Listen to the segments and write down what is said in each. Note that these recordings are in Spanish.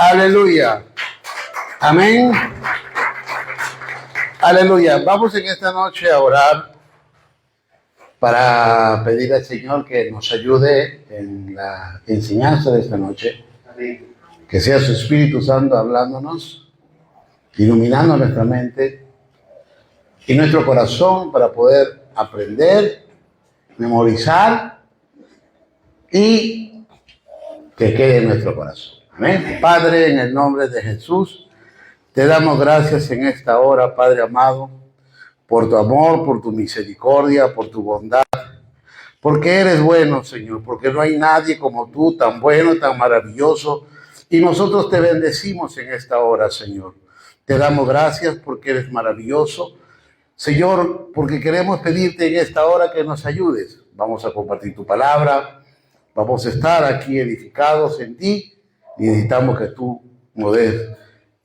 Aleluya. Amén. Aleluya. Vamos en esta noche a orar para pedir al Señor que nos ayude en la enseñanza de esta noche. Que sea su Espíritu Santo hablándonos, iluminando nuestra mente y nuestro corazón para poder aprender, memorizar y que quede en nuestro corazón. Amén. Padre, en el nombre de Jesús, te damos gracias en esta hora, Padre amado, por tu amor, por tu misericordia, por tu bondad, porque eres bueno, Señor, porque no hay nadie como tú, tan bueno, tan maravilloso, y nosotros te bendecimos en esta hora, Señor. Te damos gracias porque eres maravilloso, Señor, porque queremos pedirte en esta hora que nos ayudes. Vamos a compartir tu palabra, vamos a estar aquí edificados en ti, y necesitamos que tú nos des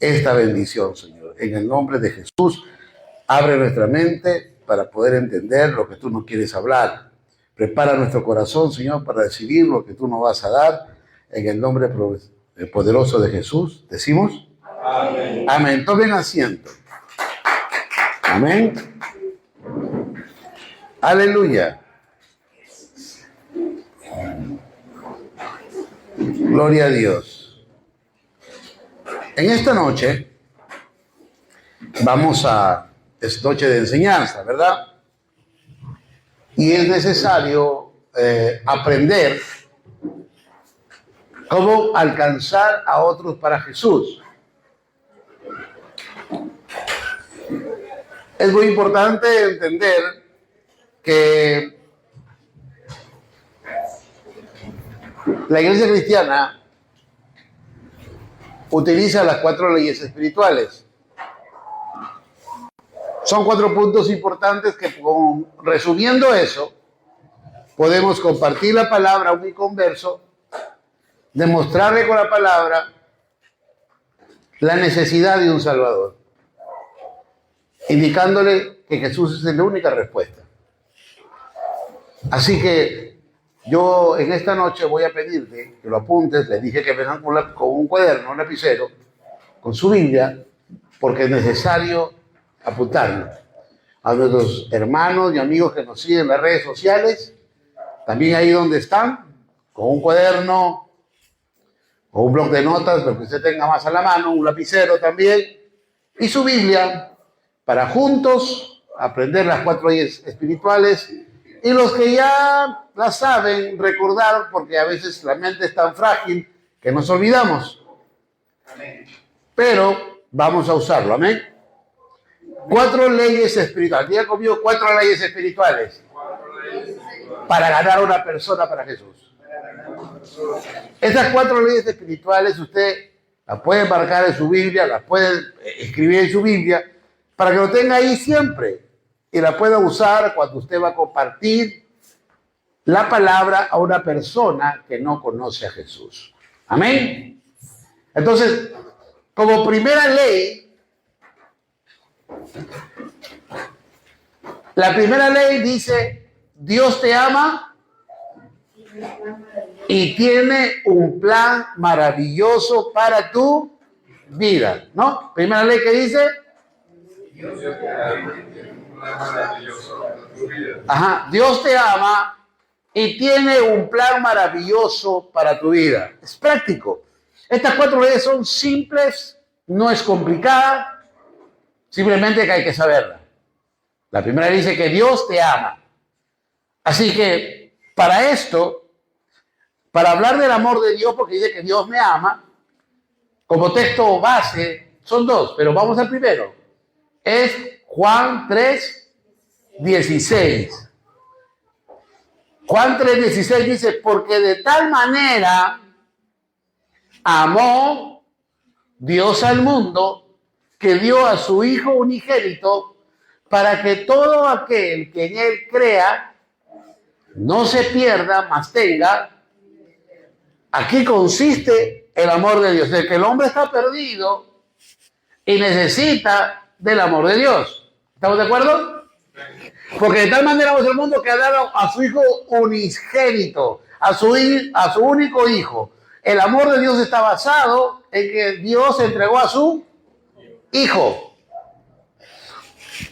esta bendición, Señor. En el nombre de Jesús, abre nuestra mente para poder entender lo que tú nos quieres hablar. Prepara nuestro corazón, Señor, para recibir lo que tú nos vas a dar. En el nombre poderoso de Jesús, ¿decimos? Amén. Amén. Tomen asiento. Amén. Aleluya. Gloria a Dios. En esta noche es noche de enseñanza, ¿verdad? Y es necesario aprender cómo alcanzar a otros para Jesús. Es muy importante entender que la Iglesia cristiana utiliza las 4 leyes espirituales. Son 4 puntos importantes que, resumiendo eso, podemos compartir la palabra a un inconverso, demostrarle con la palabra la necesidad de un Salvador, indicándole que Jesús es la única respuesta. Así que yo en esta noche voy a pedirte que lo apuntes. Les dije que vengan con un cuaderno, un lapicero, con su Biblia, porque es necesario apuntarlo. A nuestros hermanos y amigos que nos siguen en las redes sociales, también ahí donde están, con un cuaderno o un bloc de notas, lo que usted tenga más a la mano, un lapicero también, y su Biblia, para juntos aprender las 4 leyes espirituales. Y los que ya las saben, recordar, porque a veces la mente es tan frágil que nos olvidamos. Amén. Pero vamos a usarlo, amén. 4 leyes espirituales. Diga conmigo, 4 leyes espirituales. Para ganar a una persona para Jesús. Esas 4 leyes espirituales usted las puede marcar en su Biblia, las puede escribir en su Biblia, para que lo tenga ahí siempre. Y la pueda usar cuando usted va a compartir la palabra a una persona que no conoce a Jesús. Amén. Entonces, como primera ley, la primera ley dice: Dios te ama y tiene un plan maravilloso para tu vida, ¿no? Primera ley que dice: Dios te ama. Ajá, Dios te ama y tiene un plan maravilloso para tu vida. Es práctico. Estas 4 leyes son simples, no es complicada, simplemente que hay que saberla. La primera dice que Dios te ama. Así que para esto, para hablar del amor de Dios, porque dice que Dios me ama, como texto base son 2, pero vamos al primero. Es Juan 3:16. Juan 3:16 dice: porque de tal manera amó Dios al mundo que dio a su Hijo unigénito, para que todo aquel que en él crea no se pierda, mas tenga. Aquí consiste el amor de Dios, de que el hombre está perdido y necesita del amor de Dios. ¿Estamos de acuerdo? Porque de tal manera amó el mundo que ha dado a su Hijo unigénito, a su único Hijo. El amor de Dios está basado en que Dios entregó a su Hijo.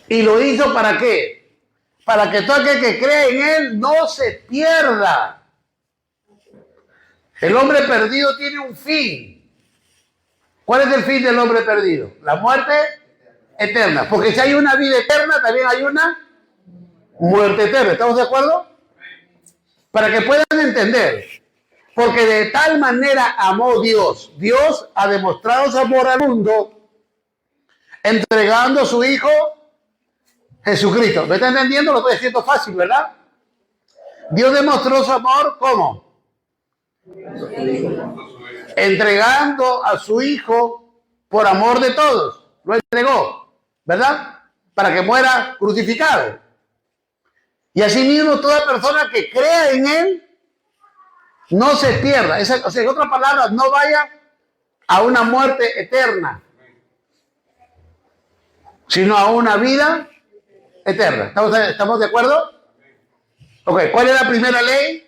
¿Y lo hizo para qué? Para que todo aquel que cree en Él no se pierda. El hombre perdido tiene un fin. ¿Cuál es el fin del hombre perdido? La muerte eterna. Porque si hay una vida eterna, también hay una muerte eterna. ¿Estamos de acuerdo? Para que puedan entender. Porque de tal manera amó Dios. Dios ha demostrado su amor al mundo entregando a su Hijo Jesucristo. ¿Me está entendiendo? Lo estoy diciendo fácil, ¿verdad? Dios demostró su amor, ¿cómo? Entregando a su Hijo por amor de todos. Lo entregó, ¿verdad? Para que muera crucificado. Y asimismo toda persona que crea en Él no se pierda. O sea, en otras palabras, no vaya a una muerte eterna, sino a una vida eterna. ¿Estamos de acuerdo? Ok, ¿cuál es la primera ley?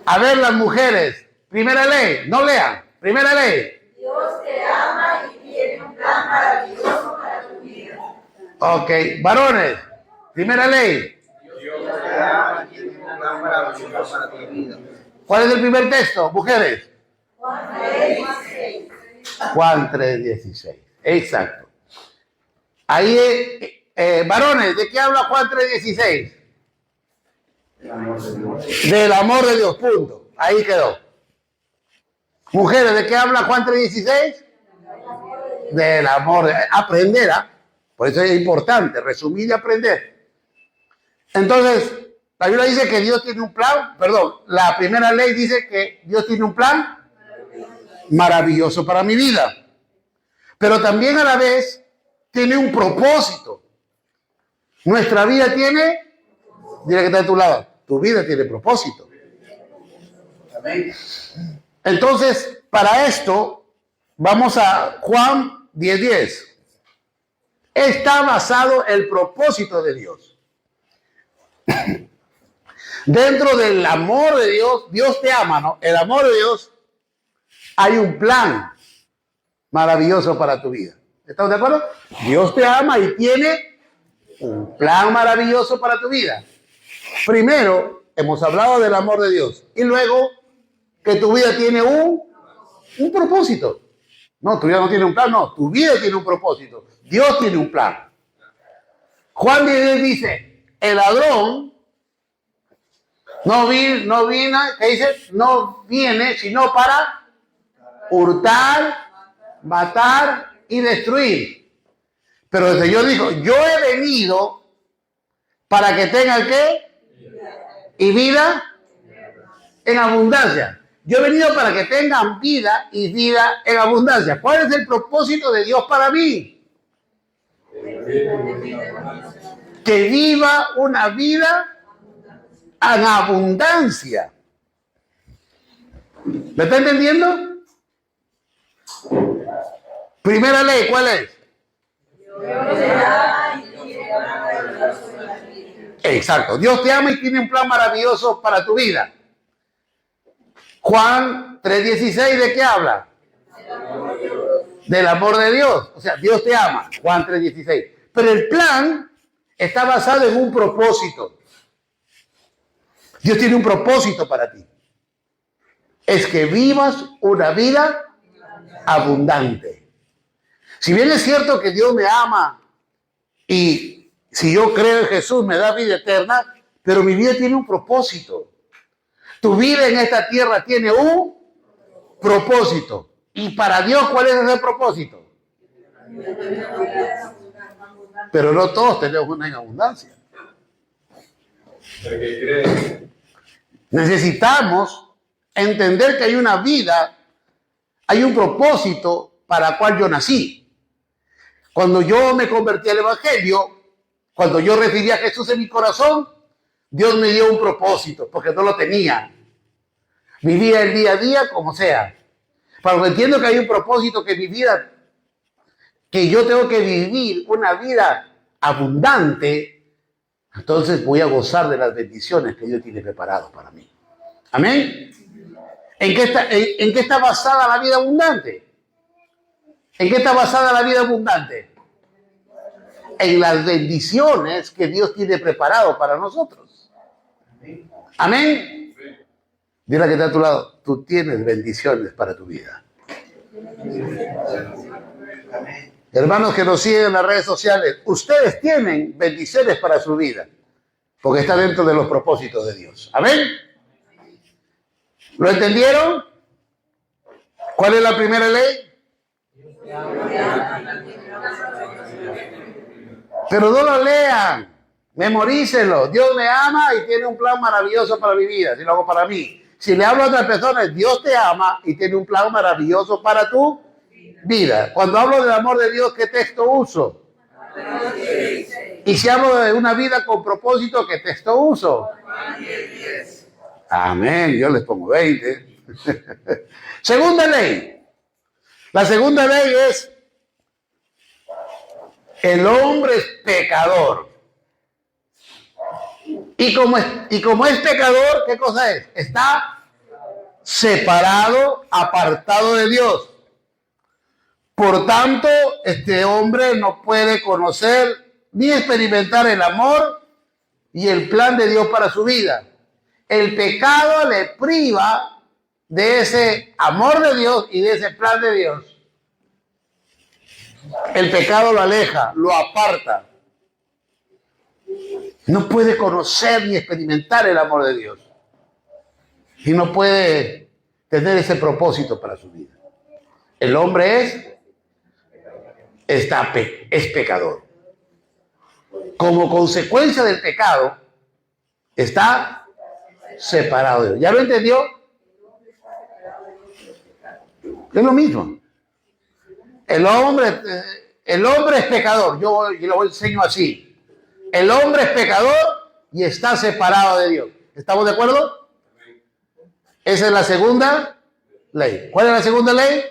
A ver, las mujeres. Primera ley, no lean. Primera ley. Dios te ama y tiene un plan maravilloso para tu vida. Ok, varones. Primera ley. Dios te ama y tiene un plan maravilloso para tu vida. ¿Cuál es el primer texto, mujeres? Juan 3:16. Juan 3:16. Exacto. Ahí, varones, ¿de qué habla Juan 3:16? Del amor de Dios, punto. Ahí quedó. Mujeres, ¿de qué habla Juan 3:16? Del amor de aprender, ¿ah? Por eso es importante, resumir y aprender. Entonces, la Biblia dice que Dios tiene un plan, la primera ley dice que Dios tiene un plan maravilloso para mi vida. Pero también a la vez tiene un propósito. Nuestra vida tiene, dile que está a tu lado, tu vida tiene propósito. Amén. Entonces, para esto, vamos a Juan 10:10. Está basado el propósito de Dios. Dentro del amor de Dios, Dios te ama, ¿no? El amor de Dios, hay un plan maravilloso para tu vida. ¿Estamos de acuerdo? Dios te ama y tiene un plan maravilloso para tu vida. Primero, hemos hablado del amor de Dios. Y luego, que tu vida tiene un propósito. No, tu vida no tiene un plan, no. Tu vida tiene un propósito. Dios tiene un plan. Juan 10 dice, el ladrón no viene sino para hurtar, matar y destruir. Pero el Señor dijo, yo he venido para que tengan ¿qué? Y vida en abundancia. Yo he venido para que tengan vida y vida en abundancia. ¿Cuál es el propósito de Dios para mí? Que viva una vida en abundancia. ¿Me está entendiendo? Primera ley, ¿cuál es? Exacto. Dios te ama y tiene un plan maravilloso para tu vida. Juan 3:16, ¿de qué habla? Del amor de Dios. O sea, Dios te ama. Juan 3:16. Pero el plan está basado en un propósito. Dios tiene un propósito para ti. Es que vivas una vida abundante. Si bien es cierto que Dios me ama y si yo creo en Jesús me da vida eterna, pero mi vida tiene un propósito. Tu vida en esta tierra tiene un propósito. Y para Dios, ¿cuál es ese propósito? Pero no todos tenemos una en abundancia. Necesitamos entender que hay una vida, hay un propósito para el cual yo nací. Cuando yo me convertí al Evangelio, cuando yo recibí a Jesús en mi corazón, Dios me dio un propósito, porque no lo tenía. Vivía el día a día como sea. Pero entiendo que hay un propósito que mi vida, que yo tengo que vivir una vida abundante, entonces voy a gozar de las bendiciones que Dios tiene preparado para mí. Amén. ¿En qué está basada la vida abundante? ¿En qué está basada la vida abundante? En las bendiciones que Dios tiene preparado para nosotros. Amén. Dile a que está a tu lado, tú tienes bendiciones para tu vida. Hermanos que nos siguen en las redes sociales, ustedes tienen bendiciones para su vida, porque está dentro de los propósitos de Dios. Amén. ¿Lo entendieron? ¿Cuál es la primera ley? Pero no lo lean, memorícenlo. Dios me ama y tiene un plan maravilloso para mi vida, si lo hago para mí. Si le hablo a otras personas, Dios te ama y tiene un plan maravilloso para tu vida. Cuando hablo del amor de Dios, ¿qué texto uso? Y si hablo de una vida con propósito, ¿qué texto uso? Amén, yo les pongo 20. Segunda ley. La segunda ley es: el hombre es pecador. Y como es pecador, ¿qué cosa es? Está separado, apartado de Dios. Por tanto, este hombre no puede conocer ni experimentar el amor y el plan de Dios para su vida. El pecado le priva de ese amor de Dios y de ese plan de Dios. El pecado lo aleja, lo aparta. No puede conocer ni experimentar el amor de Dios. Y no puede tener ese propósito para su vida. El hombre es pecador. Como consecuencia del pecado, está separado de Dios. ¿Ya lo entendió? Es lo mismo. El hombre es pecador. Yo lo enseño así. El hombre es pecador y está separado de Dios. ¿Estamos de acuerdo? Esa es la segunda ley. ¿Cuál es la segunda ley?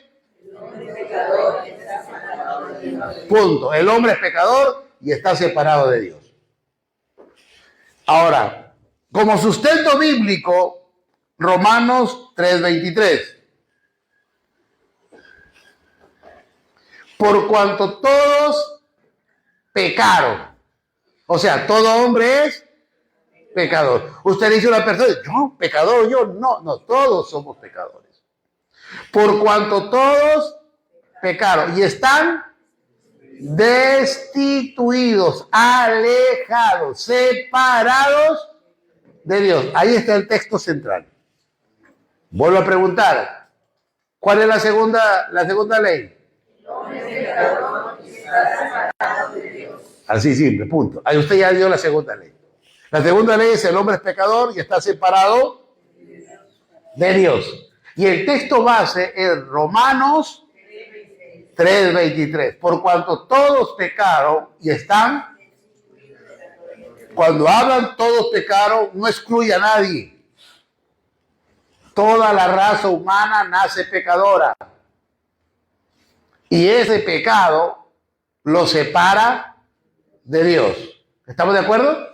Punto. El hombre es pecador y está separado de Dios. Ahora, como sustento bíblico, Romanos 3:23. Por cuanto todos pecaron. O sea, todo hombre es pecador. Usted dice a una persona, yo, pecador, yo, no, todos somos pecadores. Por cuanto todos pecaron y están destituidos, alejados, separados de Dios. Ahí está el texto central. Vuelvo a preguntar, ¿cuál es la segunda ley? Así simple, punto. Ahí usted ya dio la segunda ley. La segunda ley es: el hombre es pecador y está separado de Dios. Y el texto base es Romanos 3:23. Por cuanto todos pecaron y están... Cuando hablan todos pecaron, no excluye a nadie. Toda la raza humana nace pecadora. Y ese pecado lo separa de Dios. ¿Estamos de acuerdo?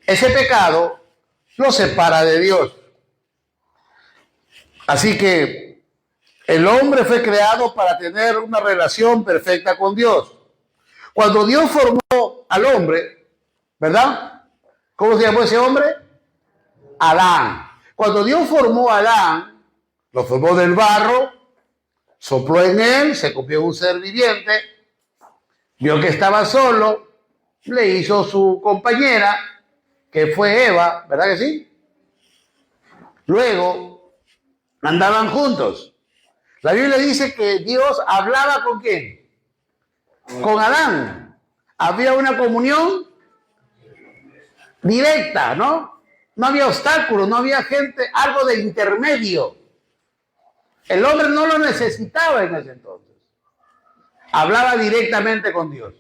Ese pecado lo separa de Dios. Así que el hombre fue creado para tener una relación perfecta con Dios. Cuando Dios formó al hombre, ¿verdad? ¿Cómo se llamó ese hombre? Adán. Cuando Dios formó a Adán, lo formó del barro, sopló en él, se copió un ser viviente, vio que estaba solo, le hizo su compañera, que fue Eva, ¿verdad que sí? Luego andaban juntos. La Biblia dice que Dios hablaba ¿con quién? Con Adán. Había una comunión directa, ¿no? No había obstáculos, no había gente, algo de intermedio. El hombre no lo necesitaba en ese entonces. Hablaba directamente con Dios.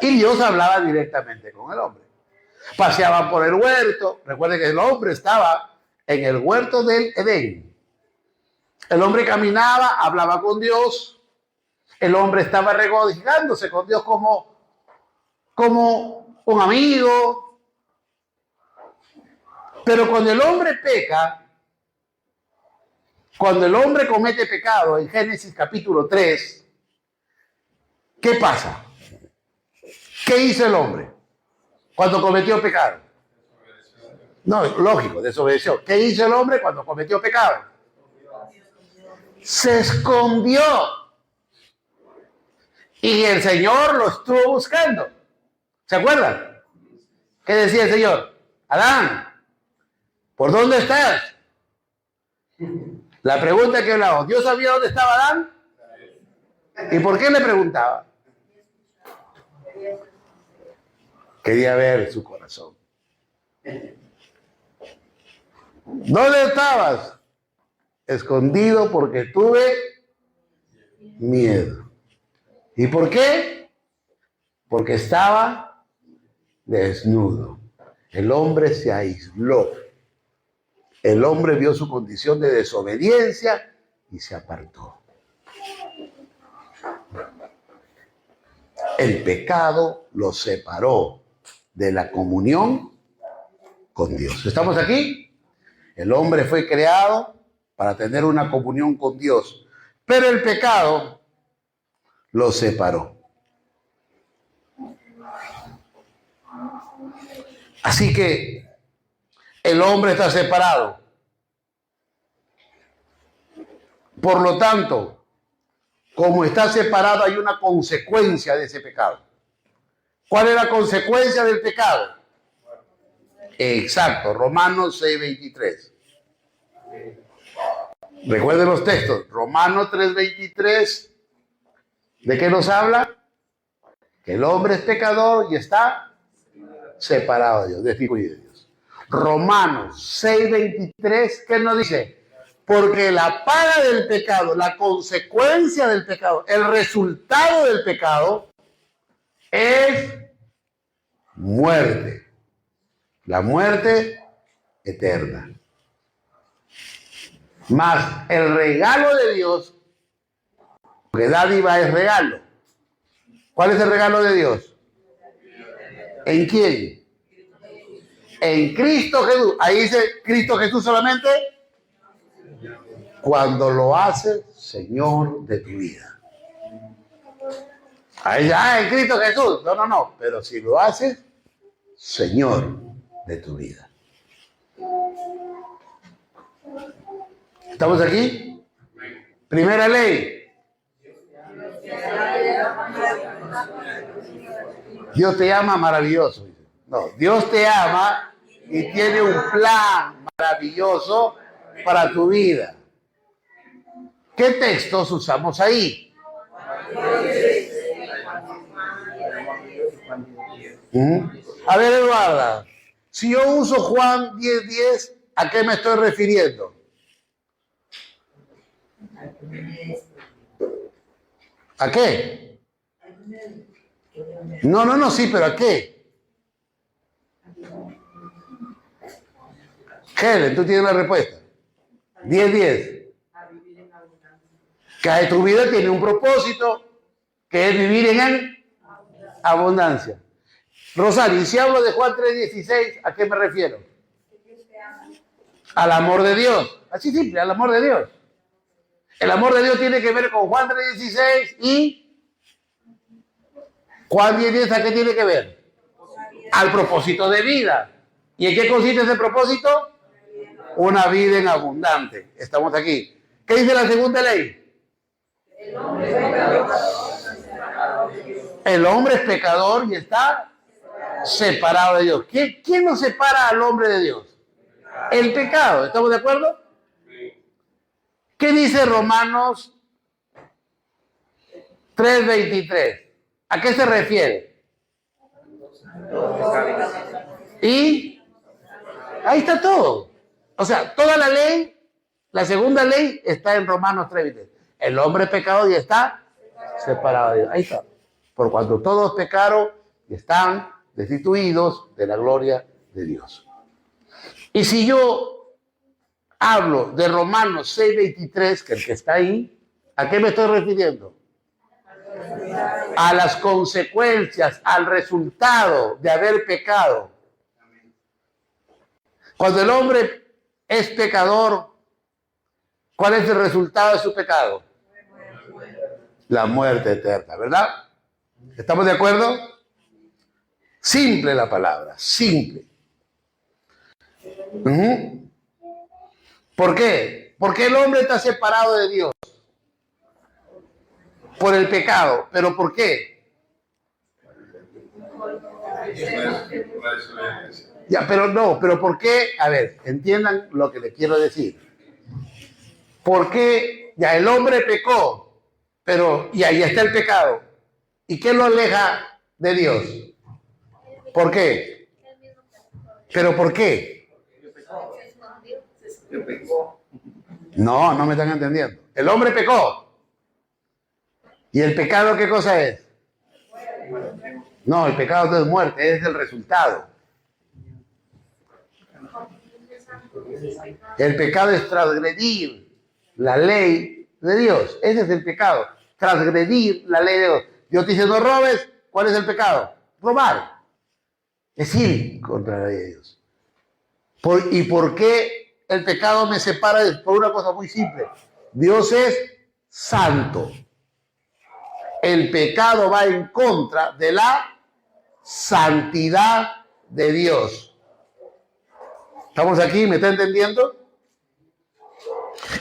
Y Dios hablaba directamente con el hombre. Paseaban por el huerto. Recuerden que el hombre estaba en el huerto del Edén. El hombre caminaba, hablaba con Dios. El hombre estaba regocijándose con Dios como un amigo. Pero cuando el hombre peca, cuando el hombre comete pecado, en Génesis capítulo 3, ¿qué pasa? ¿Qué hizo el hombre cuando cometió pecado? No, lógico, desobedeció. ¿Qué hizo el hombre cuando cometió pecado? Se escondió. Y el Señor lo estuvo buscando. ¿Se acuerdan? ¿Qué decía el Señor? Adán, ¿por dónde estás? La pregunta que hablamos, ¿Dios sabía dónde estaba Adán? ¿Y por qué le preguntaba? Quería ver su corazón. ¿Dónde estabas? Escondido porque tuve miedo. ¿Y por qué? Porque estaba desnudo. El hombre se aisló. El hombre vio su condición de desobediencia y se apartó. El pecado lo separó de la comunión con Dios. ¿Estamos aquí? El hombre fue creado para tener una comunión con Dios, pero el pecado lo separó. Así que el hombre está separado. Por lo tanto, como está separado, hay una consecuencia de ese pecado. ¿Cuál es la consecuencia del pecado? Exacto, Romanos 6:23. Recuerden los textos. Romanos 3:23. ¿De qué nos habla? Que el hombre es pecador y está separado de Dios, destituido de Dios. Romanos 6:23, ¿qué nos dice? Porque la paga del pecado, la consecuencia del pecado, el resultado del pecado es muerte. La muerte eterna. Más el regalo de Dios, porque dádiva es regalo. ¿Cuál es el regalo de Dios? ¿En quién? En Cristo Jesús. Ahí dice Cristo Jesús solamente cuando lo hace Señor de tu vida. Ahí ya, en Cristo Jesús. No. Pero si lo haces Señor de tu vida. ¿Estamos aquí? Primera ley. Dios te ama maravilloso. No, Dios te ama y tiene un plan maravilloso para tu vida. ¿Qué textos usamos ahí? A ver, Eduarda, si yo uso Juan 10:10, ¿a qué me estoy refiriendo? ¿A qué? No, sí, pero ¿a qué? Helen, tú tienes la respuesta. 10:10. Que tu vida tiene un propósito, que es vivir en abundancia. Rosario, y si hablo de Juan 3:16, ¿a qué me refiero? Al amor de Dios. Así simple, al amor de Dios. El amor de Dios tiene que ver con Juan 3:16 y Juan 10:10, ¿a qué tiene que ver? Al propósito de vida. ¿Y en qué consiste ese propósito? Una vida en abundante. Estamos aquí. ¿Qué dice la segunda ley? El hombre es pecador y está separado de Dios. ¿Quién nos separa al hombre de Dios? El pecado. ¿Estamos de acuerdo? ¿Qué dice Romanos 3:23? ¿A qué se refiere? Y ahí está todo. O sea, toda la ley, la segunda ley está en Romanos 3:23. El hombre es pecador y está separado de Dios. Ahí está. Por cuanto todos pecaron y están destituidos de la gloria de Dios. Y si yo hablo de Romanos 6:23, que el que está ahí, ¿a qué me estoy refiriendo? a las consecuencias, al resultado de haber pecado. Cuando el hombre es pecador, ¿cuál es el resultado de su pecado? La muerte eterna, ¿verdad? ¿Estamos de acuerdo? Simple la palabra, simple. ¿Por qué? Porque el hombre está separado de Dios por el pecado. ¿Pero por qué? Ya, pero ¿por qué? A ver, entiendan lo que les quiero decir. ¿Por qué? Ya el hombre pecó, y ahí está el pecado. ¿Y qué lo aleja de Dios? ¿Por qué? ¿Pero por qué? No me están entendiendo. El hombre pecó. ¿Y el pecado qué cosa es? No, el pecado no es muerte, es el resultado. El pecado es transgredir la ley de Dios. Ese es el pecado. Transgredir la ley de Dios. Dios te dice no robes. ¿Cuál es el pecado? Robar. Es ir contra la ley de Dios. ¿Y por qué el pecado me separa? Por una cosa muy simple. Dios es santo. El pecado va en contra de la santidad de Dios. ¿Estamos aquí? ¿Me está entendiendo?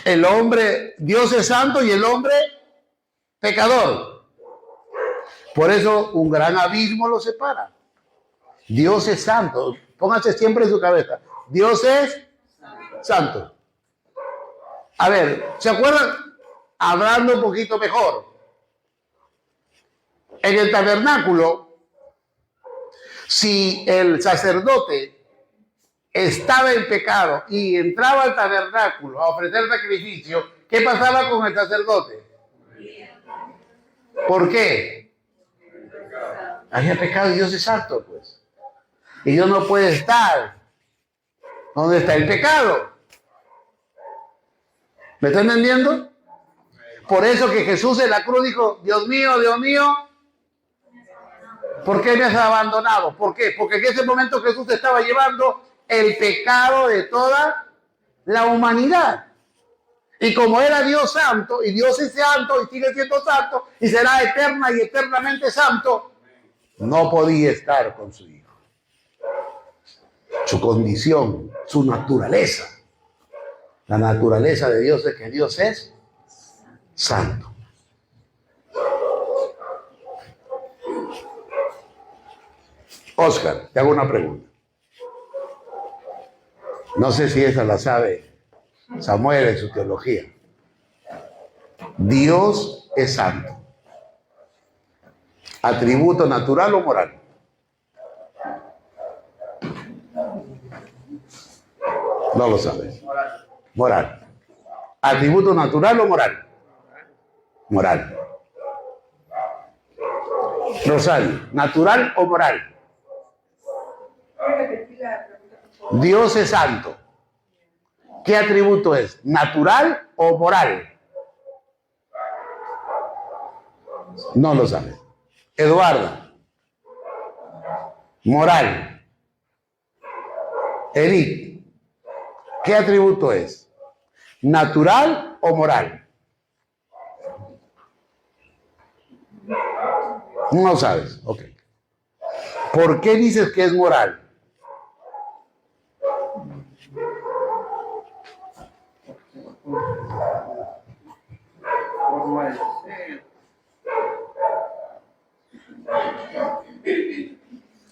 El hombre, Dios es santo y el hombre pecador. Por eso un gran abismo lo separa. Dios es santo. Póngase siempre en su cabeza. Dios es santo. A ver, ¿se acuerdan? Hablando un poquito mejor. En el tabernáculo, si el sacerdote estaba en pecado y entraba al tabernáculo a ofrecer sacrificio, ¿qué pasaba con el sacerdote? ¿Por qué? Había pecado y Dios es santo, pues. Y Dios no puede estar donde está el pecado. ¿Me está entendiendo? Por eso que Jesús en la cruz dijo, Dios mío, ¿por qué me has abandonado? ¿Por qué? Porque en ese momento Jesús estaba llevando el pecado de toda la humanidad. Y como era Dios santo, y Dios es santo, y sigue siendo santo, y será eterna y eternamente santo, no podía estar con su Hijo. Su condición, su naturaleza. La naturaleza de Dios es que Dios es santo. Oscar, te hago una pregunta. No sé si esa la sabe Samuel en su teología. Dios es santo. ¿Atributo natural o moral? No lo sabes. Moral. ¿Atributo natural o moral? Moral. Rosario, ¿natural o moral? Dios es santo. ¿Qué atributo es? ¿Natural o moral? No lo sabes. Eduardo. Moral. Edith. ¿Qué atributo es? ¿Natural o moral? No sabes. Ok. ¿Por qué dices que es moral?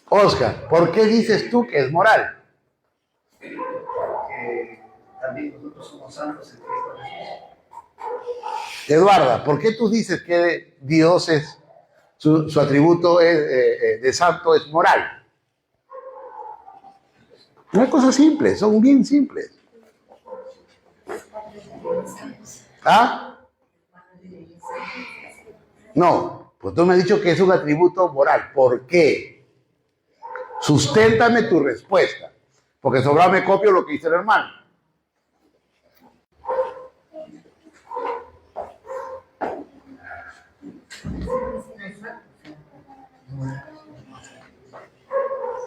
Oscar, ¿por qué dices tú que es moral? Porque también nosotros somos santos en Cristo Jesús. Eduarda, ¿por qué tú dices que Dios es, su atributo de santo es moral? Una cosa simple, son bien simples. ¿Ah? No, pues tú me has dicho que es un atributo moral. ¿Por qué? Susténtame tu respuesta, porque sobrado me copio lo que dice el hermano.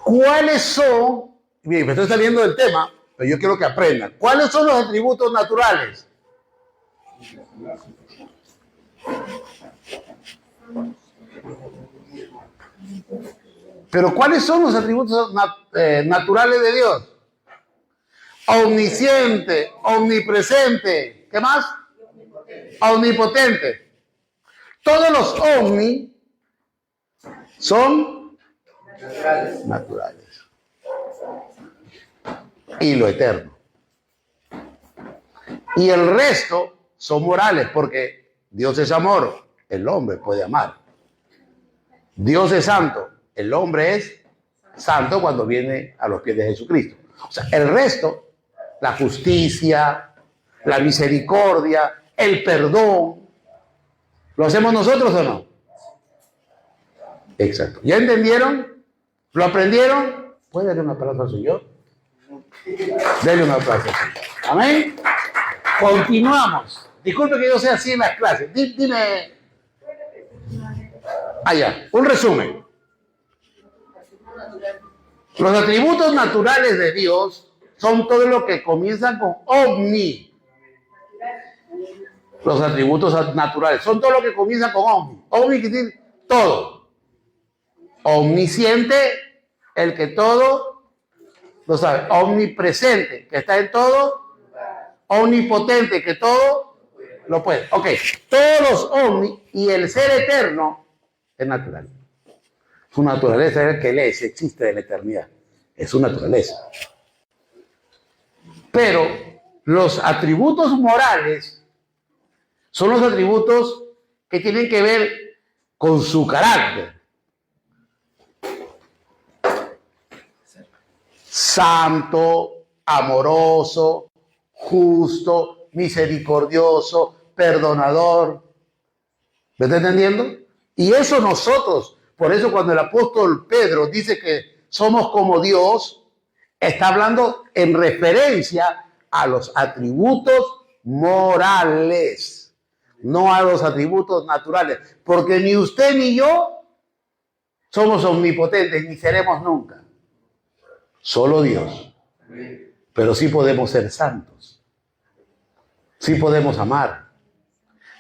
¿Cuáles son? Bien, me estoy saliendo del tema, pero yo quiero que aprendan. ¿Cuáles son los atributos naturales? Pero ¿cuáles son los atributos naturales de Dios? Omnisciente, omnipresente, ¿qué más? Omnipotente. Todos los omni son naturales. Y lo eterno. Y el resto son morales, porque Dios es amor, el hombre puede amar. Dios es santo, el hombre es santo cuando viene a los pies de Jesucristo. O sea, el resto, la justicia, la misericordia, el perdón, ¿lo hacemos nosotros o no? Exacto. ¿Ya entendieron? ¿Lo aprendieron? ¿Puede darle un aplauso al Señor? Denle un aplauso. Amén. Continuamos. Disculpe que yo sea así en las clases. Dime. Allá, un resumen. Los atributos naturales de Dios son todo lo que comienzan con omni. Los atributos naturales son todo lo que comienzan con omni. Omni quiere decir todo. Omnisciente, el que todo lo sabe. Omnipresente, que está en todo. Omnipotente, que todo lo puede. Ok, todos los omni y el ser eterno es natural. Su naturaleza es el que Él es, existe de la eternidad. Es su naturaleza. Pero los atributos morales son los atributos que tienen que ver con su carácter. Santo, amoroso, justo, misericordioso, perdonador. ¿Me está entendiendo? Y eso nosotros, por eso cuando el apóstol Pedro dice que somos como Dios, está hablando en referencia a los atributos morales, no a los atributos naturales, porque ni usted ni yo somos omnipotentes, ni seremos nunca. Solo Dios. Pero sí podemos ser santos, sí podemos amar,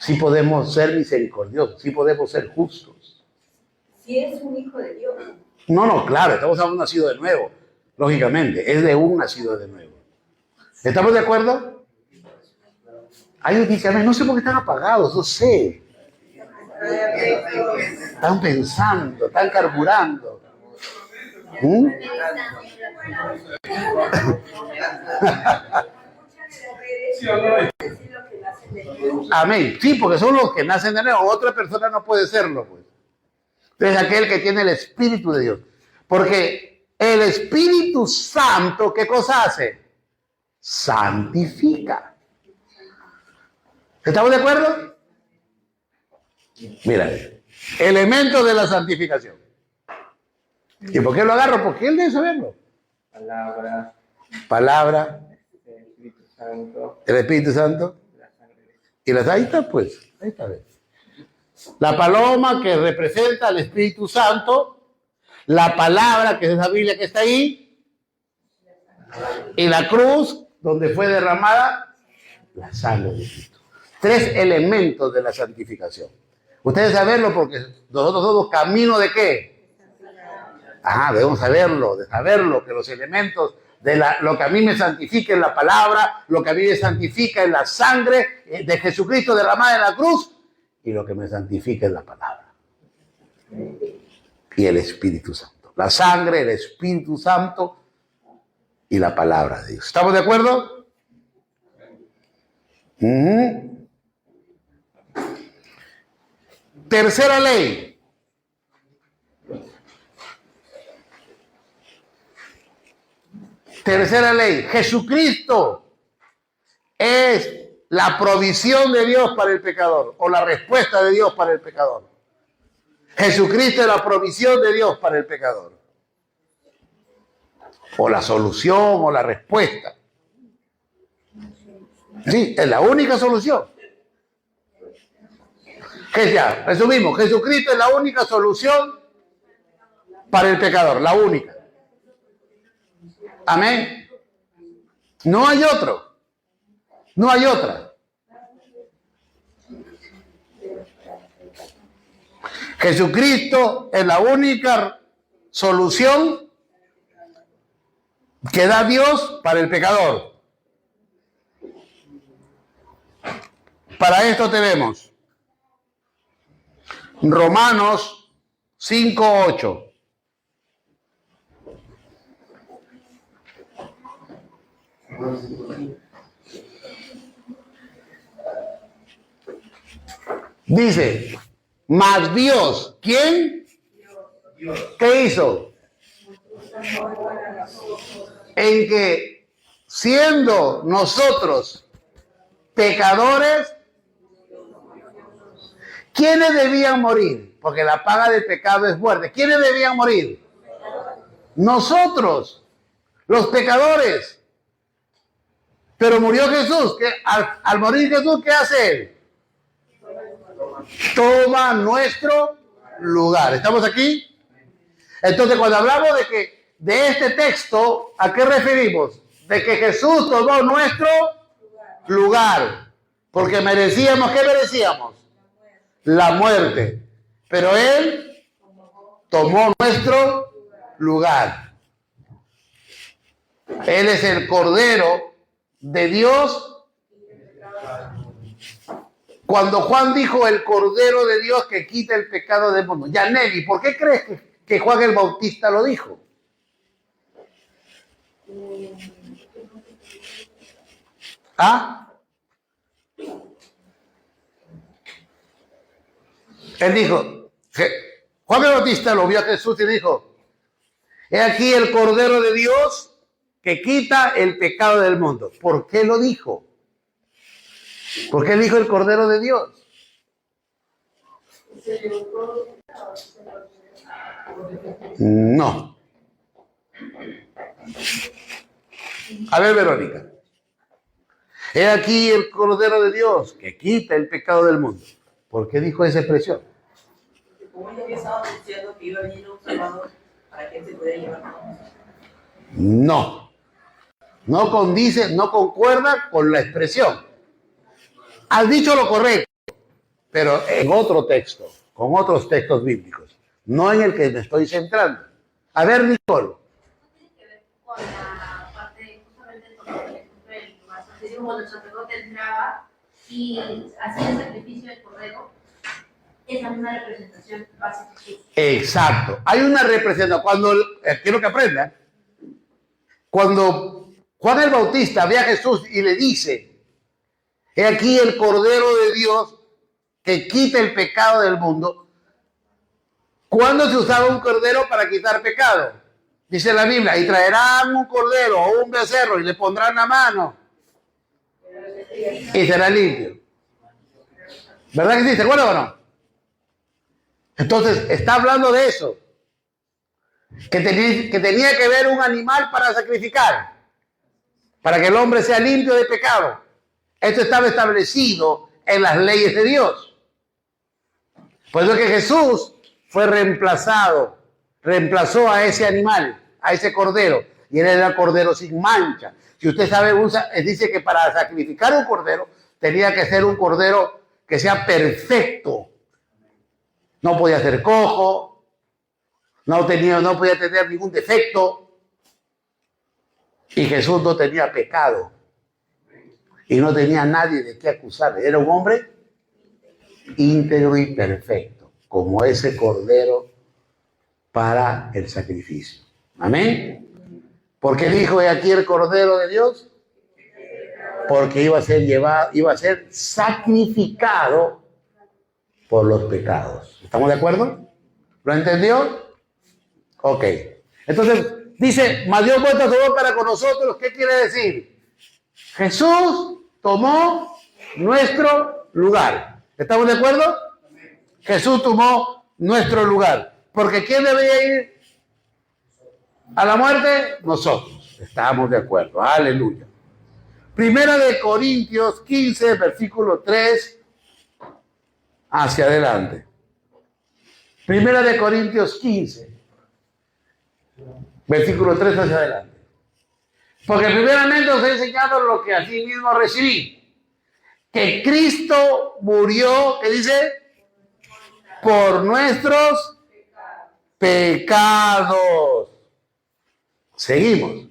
sí podemos ser misericordiosos, sí podemos ser justos. Si es un hijo de Dios. No, claro, estamos hablando de un nacido de nuevo, lógicamente, es de un nacido de nuevo. ¿Estamos de acuerdo? Hay un dice, no sé por qué están apagados, no sé. Están pensando, están carburando. Amén. Sí, porque son los que nacen de nuevo. Otra persona no puede serlo, pues. Entonces, aquel que tiene el Espíritu de Dios. Porque el Espíritu Santo, ¿qué cosa hace? Santifica. ¿Estamos de acuerdo? Mira, elementos de la santificación. ¿Y por qué lo agarro? Porque él debe saberlo. Palabra. El Espíritu Santo. Y las ahí está, pues. Ahí está. La paloma que representa al Espíritu Santo. La palabra, que es esa Biblia que está ahí. Y la cruz, donde fue derramada la sangre de Cristo. 3 elementos de la santificación. Ustedes saberlo porque nosotros somos camino de ¿qué? Debemos saberlo, de saberlo, que los elementos de lo que a mí me santifica en la palabra, lo que a mí me santifica en la sangre de Jesucristo derramada en la cruz, y lo que me santifica en la palabra. Y el Espíritu Santo. La sangre, el Espíritu Santo y la palabra de Dios. ¿Estamos de acuerdo? Tercera ley. Tercera ley. Jesucristo es la provisión de Dios para el pecador, o la respuesta de Dios para el pecador. Jesucristo es la provisión de Dios para el pecador. O la solución, o la respuesta. Sí, es la única solución. ¿Qué ya? Resumimos, Jesucristo es la única solución para el pecador, la única. Amén. No hay otro. No hay otra. Jesucristo es la única solución que da Dios para el pecador. Para esto tenemos Romanos 5:8. Dice, mas Dios, ¿quién? Dios. ¿Qué hizo? En que siendo nosotros pecadores, ¿quiénes debían morir? Porque la paga del pecado es muerte. ¿Quiénes debían morir? Nosotros, los pecadores. Pero murió Jesús. Al morir Jesús, ¿qué hace él? Toma nuestro lugar. ¿Estamos aquí? Entonces, cuando hablamos de este texto, ¿a qué referimos? De que Jesús tomó nuestro lugar. Porque merecíamos, ¿qué merecíamos? La muerte. Pero Él tomó nuestro lugar. Él es el Cordero de Dios. Cuando Juan dijo el Cordero de Dios que quita el pecado del mundo. Yaneli, ¿por qué crees que Juan el Bautista lo dijo? ¿Ah? Él dijo, Juan el Bautista lo vio a Jesús y dijo, he aquí el Cordero de Dios que quita el pecado del mundo. ¿Por qué lo dijo? ¿Por qué dijo el Cordero de Dios? No. A ver, Verónica. He aquí el Cordero de Dios que quita el pecado del mundo. ¿Por qué dijo esa expresión? Como yo había estado diciendo que iba a venir un Salvador para que se pudiera llevar a todos. No. No condice, no concuerda con la expresión. Has dicho lo correcto, pero en otro texto, con otros textos bíblicos, no en el que me estoy centrando. A ver, Nicole. Tiene que ver con la parte justamente del lugar santísimo, cuando el sacerdote entraba y hacía el sacrificio del cordero. Es la misma representación básica de Jesús. Exacto. Hay una representación. Cuando, quiero que aprendan, cuando Juan el Bautista ve a Jesús y le dice, he aquí el Cordero de Dios que quita el pecado del mundo. ¿Cuándo se usaba un cordero para quitar pecado? Dice la Biblia, y traerán un cordero o un becerro y le pondrán la mano y será limpio. ¿Verdad que sí? ¿Se acuerdan o no? Entonces, está hablando de eso. Que tenía que haber un animal para sacrificar, para que el hombre sea limpio de pecado. Esto estaba establecido en las leyes de Dios. Por eso que Jesús fue reemplazó a ese animal, a ese cordero, y él era el cordero sin mancha. Si usted sabe, dice que para sacrificar un cordero tenía que ser un cordero que sea perfecto. No podía ser cojo, no podía tener ningún defecto. Y Jesús no tenía pecado. Y no tenía nadie de qué acusarle. Era un hombre íntegro y perfecto, como ese cordero para el sacrificio. Amén. ¿Por qué dijo he aquí el Cordero de Dios? Porque iba a ser sacrificado por los pecados. ¿Estamos de acuerdo? ¿Lo entendió? Ok. Entonces, dice, mas Dios muestra su amor para con nosotros. ¿Qué quiere decir? Jesús tomó nuestro lugar. ¿Estamos de acuerdo? Jesús tomó nuestro lugar. Porque ¿quién debía ir a la muerte? Nosotros. Estamos de acuerdo. Aleluya. Primera de Corintios 15, versículo 3 hacia adelante. Primera de Corintios 15, versículo 3 hacia adelante. Porque primeramente os he enseñado lo que así mismo recibí. Que Cristo murió, ¿qué dice? Por nuestros pecados. Seguimos.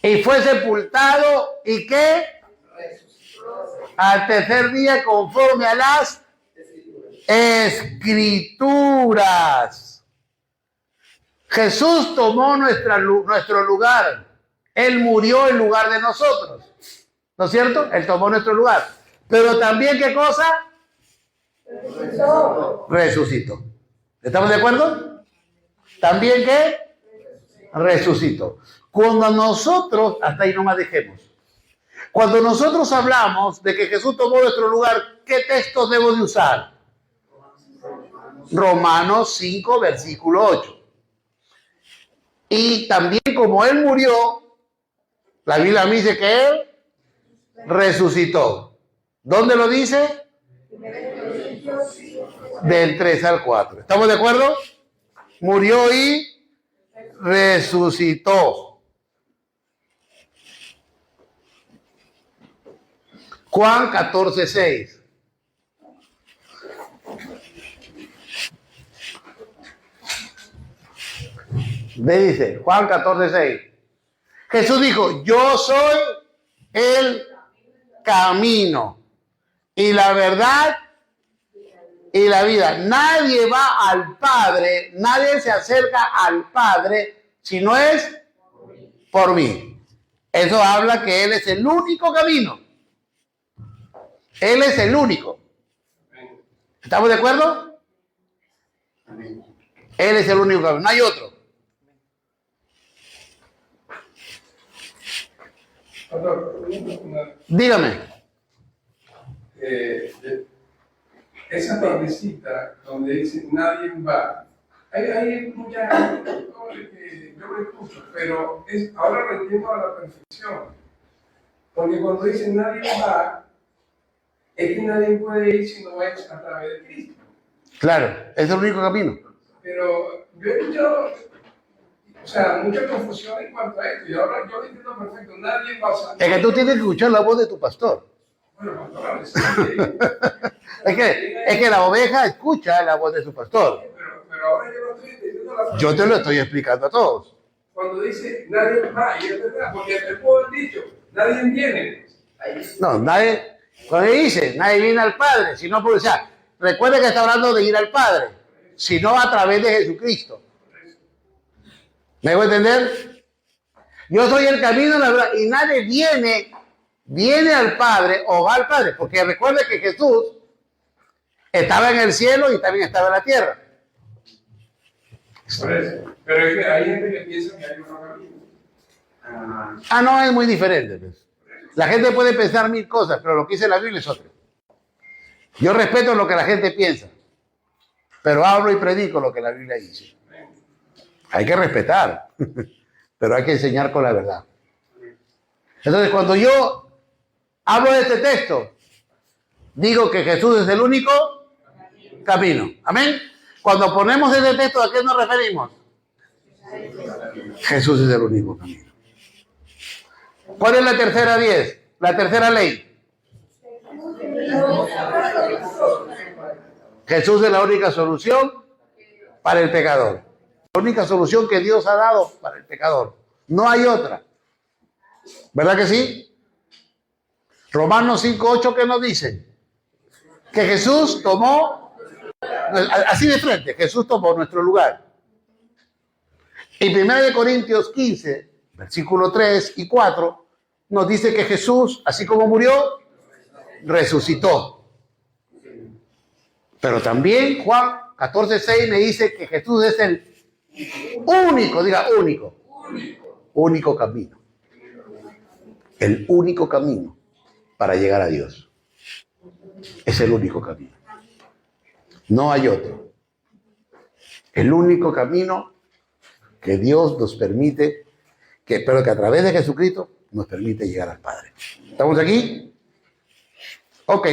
Y fue sepultado, ¿y qué? Al tercer día conforme a las Escrituras. Jesús tomó nuestro lugar. Él murió en lugar de nosotros. ¿No es cierto? Él tomó nuestro lugar. Pero también, ¿qué cosa? Resucitó. ¿Estamos de acuerdo? ¿También qué? Resucitó. Cuando nosotros, hasta ahí no más dejemos. Cuando nosotros hablamos de que Jesús tomó nuestro lugar, ¿qué textos debo de usar? Romanos 5, versículo 8. Y también como Él murió, la Biblia me dice que Él resucitó. ¿Dónde lo dice? Del 3 al 4. ¿Estamos de acuerdo? Murió y resucitó. Juan 14, 6. ¿Ve? Dice Juan 14, 6. Jesús dijo, yo soy el camino y la verdad y la vida. Nadie va al Padre, nadie se acerca al Padre si no es por mí. Eso habla que Él es el único camino. Él es el único. ¿Estamos de acuerdo? Él es el único camino, no hay otro. Dígame. Esa partecita donde dice nadie va, hay mucha gente que yo lo escucho, pero ahora lo entiendo a la perfección. Porque cuando dice nadie va, es que nadie puede ir si no es a través de Cristo. Claro, es el único camino. Pero yo he escuchado, o sea, mucha confusión en cuanto a esto, y ahora yo lo entiendo perfecto, nadie va a salir. Es que tú tienes que escuchar la voz de tu pastor. Bueno, pastor, es que la oveja escucha la voz de su pastor. Pero ahora yo lo estoy entendiendo. Yo te lo estoy explicando a todos. Cuando dice nadie va, y es verdad, porque el pueblo ha dicho, nadie viene. No, nadie, cuando dice, nadie viene al Padre, sino por, o sea, recuerda que está hablando de ir al Padre, sino a través de Jesucristo. ¿Me hago entender? Yo soy el camino, la verdad, y nadie viene al Padre o va al Padre, porque recuerde que Jesús estaba en el cielo y también estaba en la tierra. Por eso. Pero es que hay gente que piensa que hay otro camino. No, es muy diferente. Pues. La gente puede pensar mil cosas, pero lo que dice la Biblia es otro. Yo respeto lo que la gente piensa, pero hablo y predico lo que la Biblia dice. Hay que respetar, pero hay que enseñar con la verdad. Entonces, cuando yo hablo de este texto, digo que Jesús es el único camino. Amén. Cuando ponemos este texto, ¿a qué nos referimos? Jesús es el único camino. ¿Cuál es la tercera 10? La tercera ley. Jesús es la única solución para el pecador. La única solución que Dios ha dado para el pecador. No hay otra. ¿Verdad que sí? Romanos 5:8, ¿qué nos dice? Que Jesús tomó, así de frente, Jesús tomó nuestro lugar. Y 1 Corintios 15, versículo 3 y 4, nos dice que Jesús, así como murió, resucitó. Pero también Juan 14:6 me dice que Jesús es el único, diga único camino. El único camino para llegar a Dios. Es el único camino. No hay otro. El único camino que Dios nos permite, pero que a través de Jesucristo nos permite llegar al Padre. ¿Estamos aquí? Ok.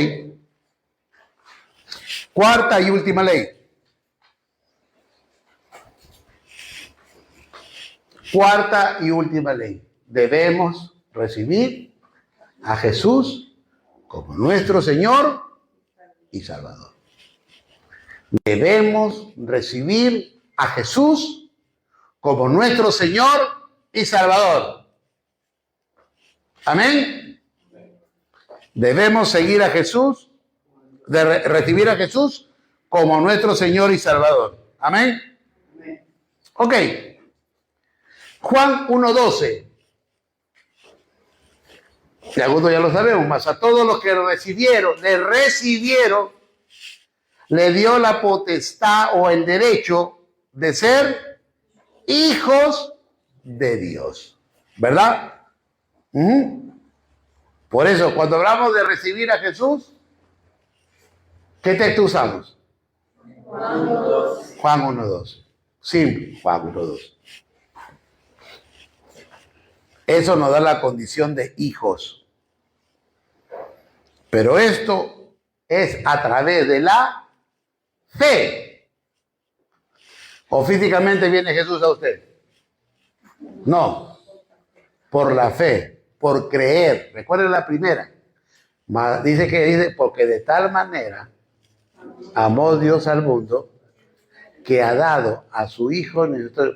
Cuarta y última ley. Cuarta y última ley. Debemos recibir a Jesús como nuestro Señor y Salvador. Debemos recibir a Jesús como nuestro Señor y Salvador. Amén. Debemos seguir a Jesús, recibir a Jesús como nuestro Señor y Salvador. Amén. Ok. Juan 1:12. Y algunos ya lo sabemos, mas a todos los que le recibieron, le dio la potestad o el derecho de ser hijos de Dios. ¿Verdad? Por eso, cuando hablamos de recibir a Jesús, ¿qué texto usamos? Juan 1:12. Simple, Juan 1:12. Eso nos da la condición de hijos. Pero esto es a través de la fe. ¿O físicamente viene Jesús a usted? No. Por la fe, por creer. Recuerden la primera. Dice, porque de tal manera amó Dios al mundo que ha dado a su Hijo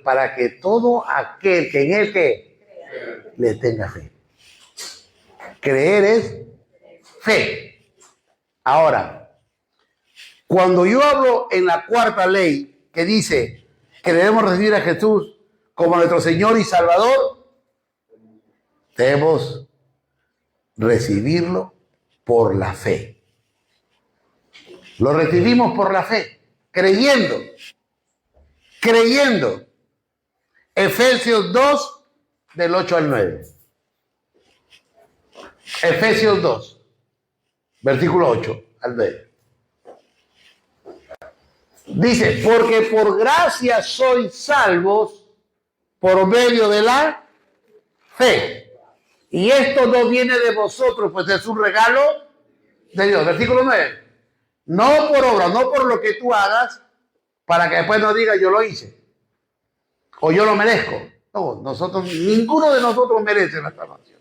para que todo aquel que en él que le tenga fe. Creer es fe. Ahora, cuando yo hablo en la cuarta ley que dice que debemos recibir a Jesús como nuestro Señor y Salvador, debemos recibirlo por la fe. Lo recibimos por la fe, creyendo. Efesios 2, del 8 al 9. Efesios 2, versículo 8 al 9. Dice, porque por gracia sois salvos por medio de la fe. Y esto no viene de vosotros, pues es un regalo de Dios. Versículo 9. No por obra, no por lo que tú hagas, para que después no digas yo lo hice. O yo lo merezco. No, ninguno de nosotros merece la salvación.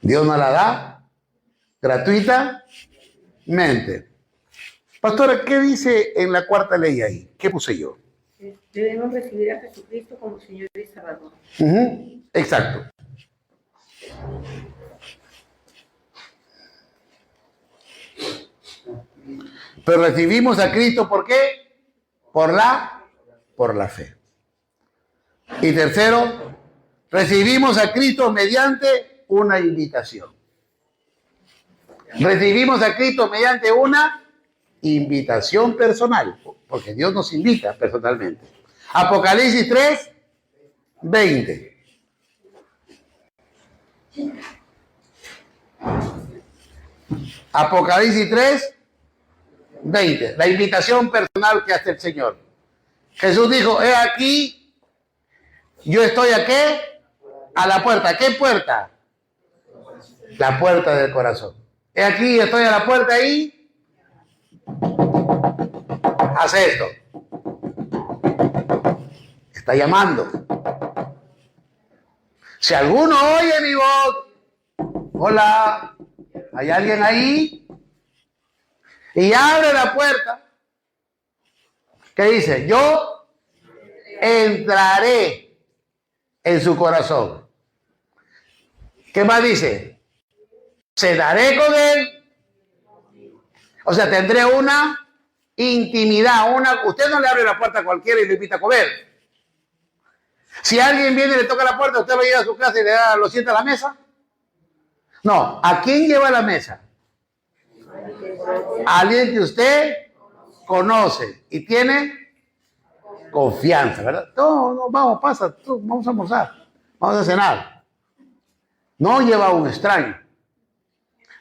Dios nos la da gratuitamente. Pastora, ¿qué dice en la cuarta ley ahí? ¿Qué puse yo? Debemos recibir a Jesucristo como Señor y Salvador. Exacto. Pero recibimos a Cristo, ¿por qué? Por la fe. Y tercero, recibimos a Cristo mediante una invitación. Recibimos a Cristo mediante una invitación personal, porque Dios nos invita personalmente. Apocalipsis 3, 20. Apocalipsis 3, 20. La invitación personal que hace el Señor. Jesús dijo, he aquí, yo estoy aquí a la puerta. ¿Qué puerta? La puerta del corazón. He aquí, estoy a la puerta ahí. Haz esto. Está llamando. Si alguno oye mi voz, hola, ¿hay alguien ahí? Y abre la puerta. ¿Qué dice? Yo entraré en su corazón. ¿Qué más dice? Cenaré con él. O sea, tendré una intimidad. Usted no le abre la puerta a cualquiera y le invita a comer. Si alguien viene y le toca la puerta, ¿usted lo lleva a su casa y lo sienta a la mesa? No. ¿A quién lleva a la mesa? A alguien que usted conoce y tiene confianza, ¿verdad? No, vamos, pasa, vamos a almorzar, vamos a cenar. No lleva a un extraño.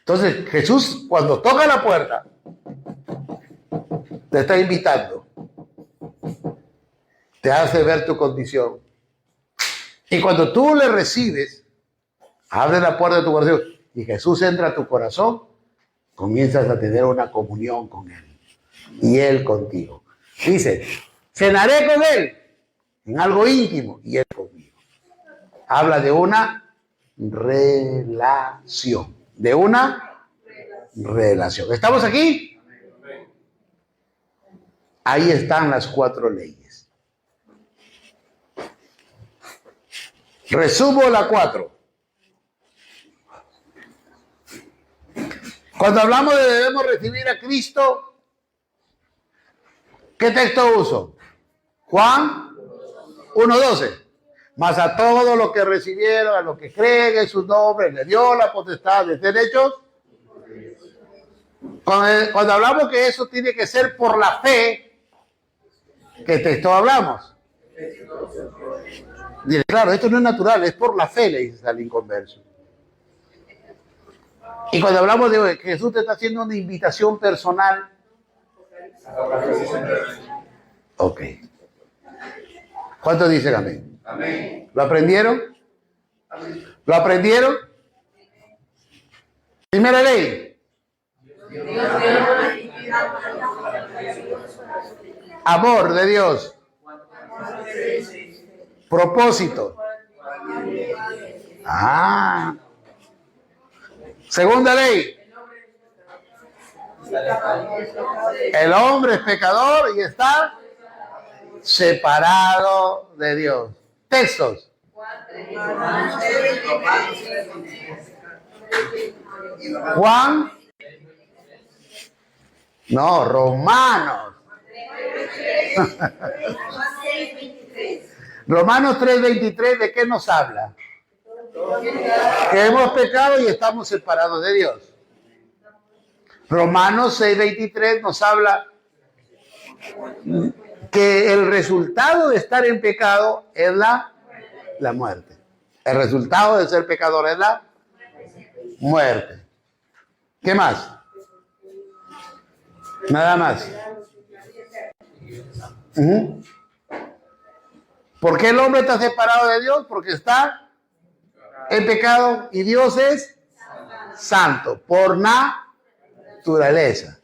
Entonces, Jesús, cuando toca la puerta, te está invitando. Te hace ver tu condición. Y cuando tú le recibes, abre la puerta de tu corazón y Jesús entra a tu corazón, comienzas a tener una comunión con Él y Él contigo. Dice, cenaré con Él en algo íntimo, y Él conmigo. Habla de una relación. De una relación. ¿Estamos aquí? Ahí están las 4 leyes. Resumo la 4. Cuando hablamos de debemos recibir a Cristo, ¿qué texto uso? Juan 1:12. Mas a todos los que recibieron, a los que creen en su nombre, le dio la potestad de ser hechos. Cuando hablamos que eso tiene que ser por la fe, ¿qué texto hablamos? Dice, claro, esto no es natural, es por la fe, le dices al inconverso. Y cuando hablamos de que Jesús te está haciendo una invitación personal. Ok. ¿Cuántos dicen amén? Amén. ¿Lo aprendieron? Amén. ¿Lo aprendieron? Primera ley. Amor de Dios. Propósito. Segunda ley. El hombre es pecador y está separado de Dios. Textos. Juan. No, Romanos. Romanos 3:23, ¿de qué nos habla? Que hemos pecado y estamos separados de Dios. Romanos 6:23 nos habla que el resultado de estar en pecado es la muerte. El resultado de ser pecador es la muerte. ¿Qué más? Nada más. ¿Por qué el hombre está separado de Dios? Porque está en pecado y Dios es santo por naturaleza.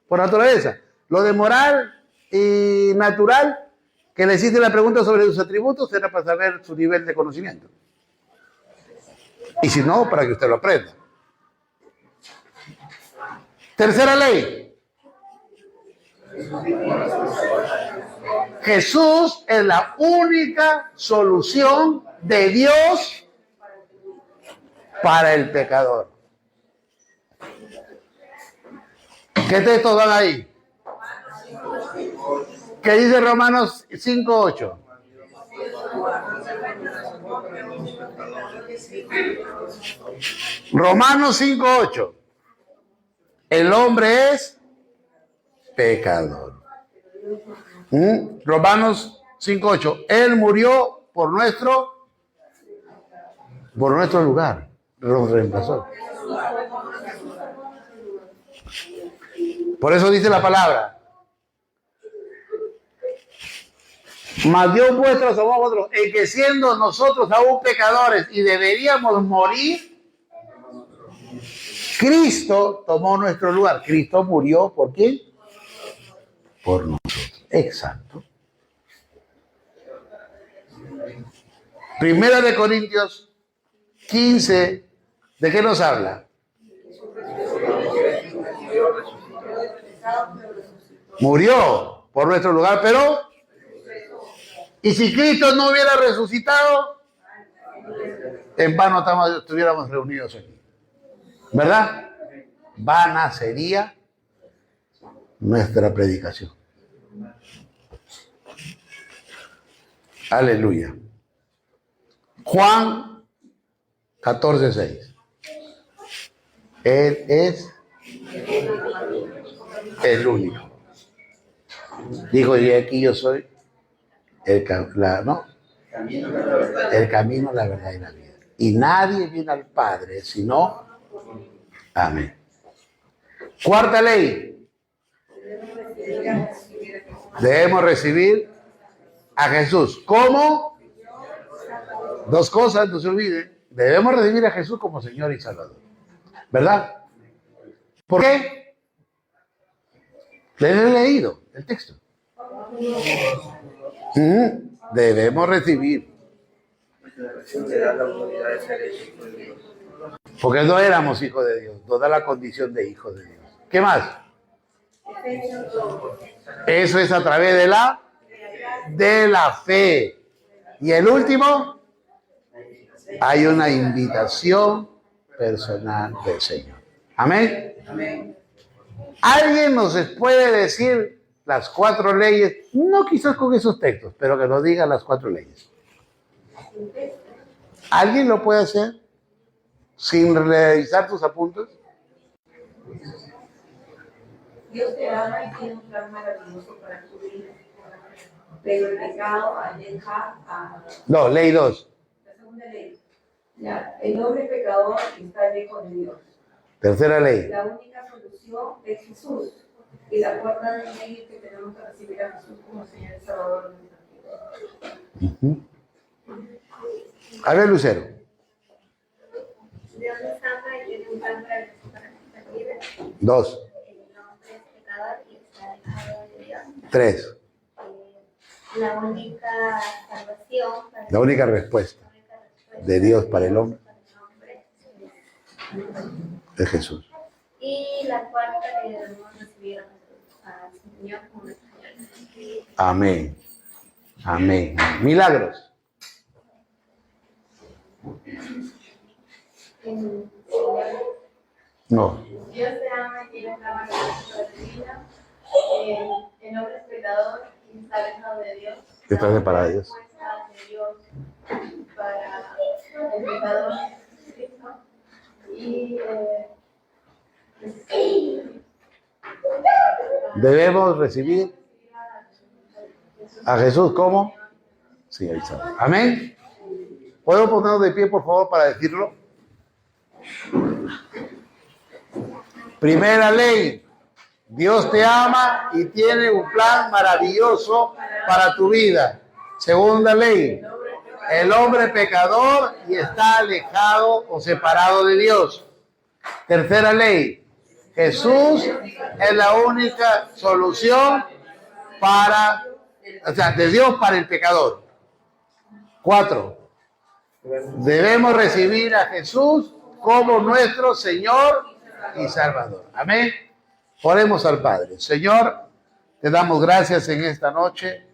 Por naturaleza. Lo de moral y natural, que le hiciste la pregunta sobre sus atributos, era para saber su nivel de conocimiento. Y si no, para que usted lo aprenda. Tercera ley. Jesús es la única solución de Dios para el pecador. ¿Qué textos van ahí? ¿Qué dice Romanos 5:8? Romanos 5:8. El hombre es pecador. Romanos 5:8. Él murió por nuestro lugar. Lo reemplazó. Por eso dice la palabra. Mas Dios vuestro somos vosotros, en que siendo nosotros aún pecadores y deberíamos morir, Cristo tomó nuestro lugar. Cristo murió ¿por quién? Por nosotros. Exacto. Primera de Corintios 15, ¿de qué nos habla? Murió por nuestro lugar, pero y si Cristo no hubiera resucitado, en vano estuviéramos reunidos aquí. ¿Verdad? Vana sería nuestra predicación. Aleluya. Juan 14:6. Él es el único. Dijo, y aquí yo soy el camino, la verdad y la vida. Y nadie viene al Padre sino amén. Cuarta ley. Debemos recibir a Jesús. ¿Cómo? Dos cosas, no se olviden. Debemos recibir a Jesús como Señor y Salvador. ¿Verdad? ¿Por qué? Le he leído el texto. Debemos recibir. Porque la recién te da la autoridad de ser hijo de Dios. Porque no éramos hijos de Dios, nos da la condición de hijos de Dios. ¿Qué más? Eso es a través de la fe. Y el último, hay una invitación personal del Señor. Amén. Amén. ¿Alguien nos puede decir las 4 leyes? No quizás con esos textos, pero que nos diga las 4 leyes. ¿Alguien lo puede hacer sin revisar tus apuntes? Dios te ama y tiene un plan maravilloso para tu vida. Pero el pecado aleja a No, ley 2. la segunda ley. Ya, el hombre pecador está lejos de Dios. Tercera ley. La única solución es Jesús. Y la cuarta ley es que tenemos que recibir a Jesús como Señor y Salvador de nuestra vida. A ver, Lucero. Dios es santo y tiene un plan para nuestra vida. 2. El hombre es pecador y está alejado de Dios. 3. La única salvación, La única respuesta de Dios para el hombre es Jesús. y la cuarta que debemos recibir al Señor como nuestro Señor. Amén. Amén. Milagros. No. Dios te ama y tiene un plan maravilloso para tu vida. El hombre es pecador y está alejado de Dios. Está separado de Dios. La respuesta de Dios para el pecador es Cristo. Y Debemos recibir a Jesús como Señor y Salvador. Amén. ¿Puedo ponernos de pie, por favor, para decirlo? Primera ley. Dios te ama y tiene un plan maravilloso para tu vida. Segunda ley. El hombre pecador y está alejado o separado de Dios. Tercera ley. Jesús es la única solución de Dios para el pecador. 4. Debemos recibir a Jesús como nuestro Señor y Salvador. Amén. Oremos al Padre. Señor, te damos gracias en esta noche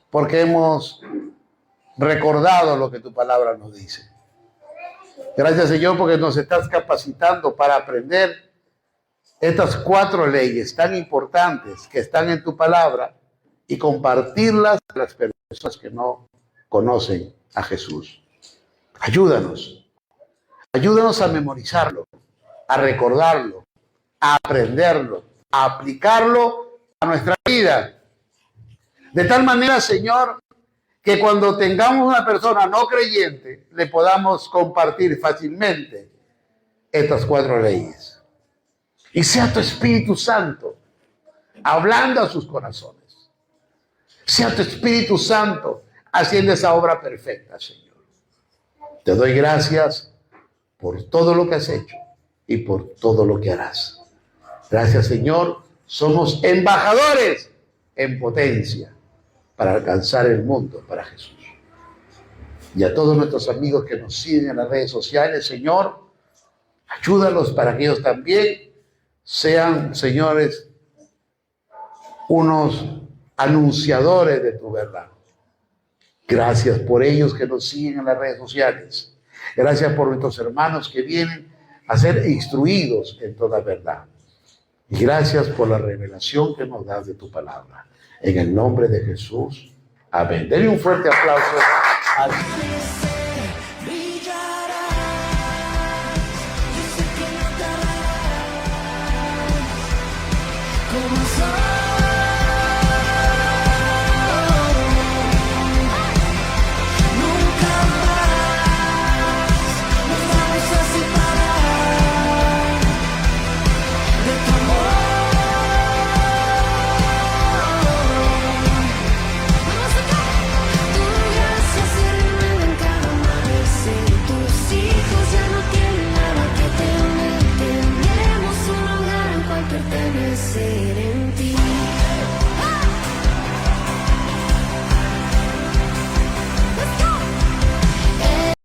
porque hemos recordado lo que tu palabra nos dice. Gracias, Señor, porque nos estás capacitando para aprender estas 4 leyes tan importantes que están en tu palabra y compartirlas a las personas que no conocen a Jesús. Ayúdanos. Ayúdanos a memorizarlo, a recordarlo, a aprenderlo, a aplicarlo a nuestra vida. De tal manera, Señor, que cuando tengamos una persona no creyente, le podamos compartir fácilmente estas 4 leyes. Y sea tu Espíritu Santo hablando a sus corazones. Sea tu Espíritu Santo haciendo esa obra perfecta, Señor. Te doy gracias por todo lo que has hecho y por todo lo que harás. Gracias, Señor. Somos embajadores en potencia para alcanzar el mundo para Jesús. Y a todos nuestros amigos que nos siguen en las redes sociales, Señor, ayúdalos para que ellos también sean, señores, unos anunciadores de tu verdad. Gracias por ellos que nos siguen en las redes sociales. Gracias por nuestros hermanos que vienen a ser instruidos en toda verdad. Y gracias por la revelación que nos das de tu palabra. En el nombre de Jesús. Amén. Denle un fuerte aplauso al Señor.